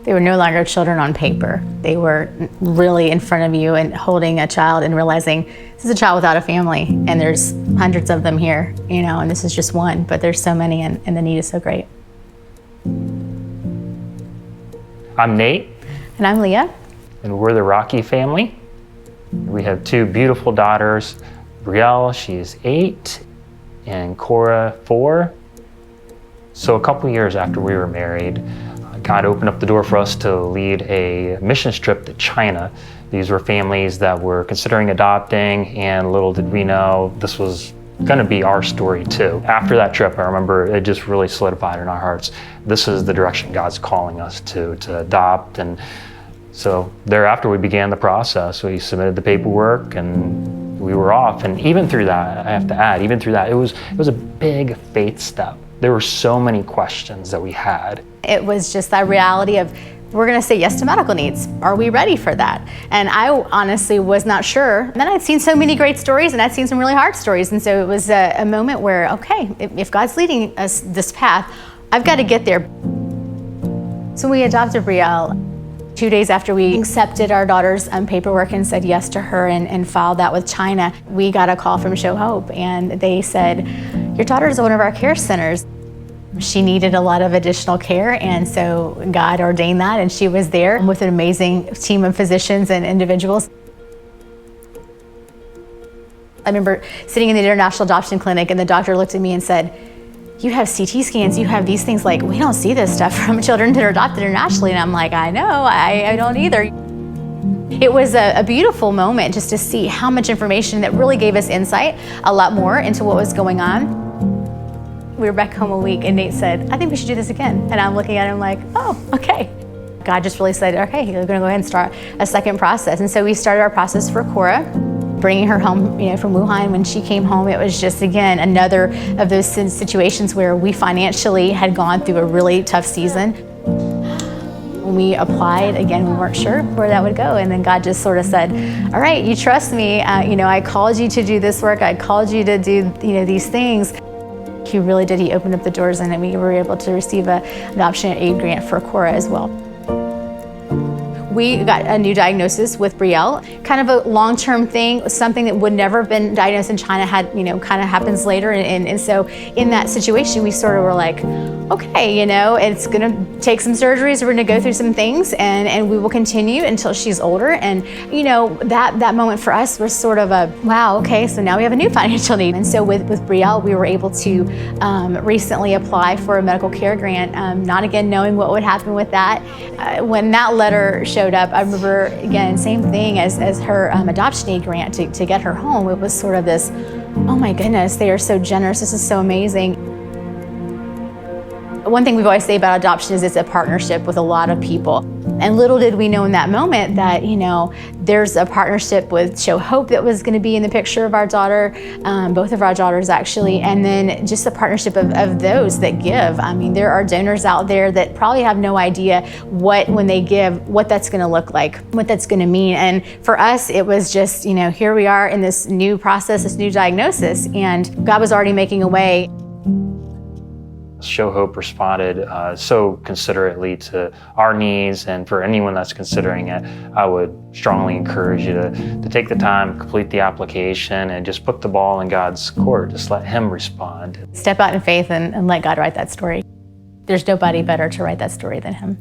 They were no longer children on paper. They were really in front of you and holding a child and realizing this is a child without a family, and there's hundreds of them here, and this is just one, but there's so many, and the need is so great. I'm Nate. And I'm Leah. And we're the Rockey family. We have two beautiful daughters, Brielle, she's 8, and Korra, 4. So a couple years after we were married, God opened up the door for us to lead a missions trip to China. These were families that were considering adopting, and little did we know this was going to be our story too. After that trip, I remember it just really solidified in our hearts. This is the direction God's calling us to adopt. And so thereafter we began the process. We submitted the paperwork and we were off. And even through that, I have to add, even through that, it was a big faith step. There were so many questions that we had. It was just that reality of, we're gonna say yes to medical needs. Are we ready for that? And I honestly was not sure. And then I'd seen so many great stories, and I'd seen some really hard stories. And so it was a moment where, okay, if God's leading us this path, I've got to get there. So we adopted Brielle. 2 days after we accepted our daughter's paperwork and said yes to her and filed that with China, we got a call from Show Hope, and they said, your daughter is one of our care centers. She needed a lot of additional care, and so God ordained that, and she was there with an amazing team of physicians and individuals. I remember sitting in the International Adoption Clinic, and the doctor looked at me and said, you have CT scans, you have these things, like, we don't see this stuff from children that are adopted internationally. And I'm like, I know, I don't either. It was a beautiful moment just to see how much information that really gave us insight, a lot more into what was going on. We were back home a week, and Nate said, I think we should do this again. And I'm looking at him like, oh, okay. God just really said, okay, you're gonna go ahead and start a second process. And so we started our process for Korra, bringing her home, from Wuhan. When she came home, it was just, again, another of those situations where we financially had gone through a really tough season. When we applied, again, we weren't sure where that would go. And then God just sort of said, all right, you trust me. I called you to do this work. I called you to do, these things. He really did. He opened up the doors, and we were able to receive an adoption aid grant for Korra as well. We got a new diagnosis with Brielle, kind of a long-term thing, something that would never have been diagnosed in China, had, kind of happens later. And so in that situation, we sort of were like, okay, it's gonna take some surgeries, we're gonna go through some things, and we will continue until she's older. And that moment for us was sort of a, wow, okay, so now we have a new financial need. And so with Brielle, we were able to recently apply for a medical care grant, not again knowing what would happen with that. When that letter showed up, I remember, again, same thing as her adoption aid grant to get her home. It was sort of this, oh my goodness, they are so generous, this is so amazing. One thing we've always say about adoption is it's a partnership with a lot of people. And little did we know in that moment that, there's a partnership with Show Hope that was going to be in the picture of our daughter, both of our daughters actually, and then just the partnership of those that give. I mean, there are donors out there that probably have no idea when they give, what that's going to look like, what that's going to mean. And for us, it was just, here we are in this new process, this new diagnosis, and God was already making a way. Show Hope responded so considerately to our needs, and for anyone that's considering it, I would strongly encourage you to take the time, complete the application, and just put the ball in God's court. Just let Him respond. Step out in faith and let God write that story. There's nobody better to write that story than Him.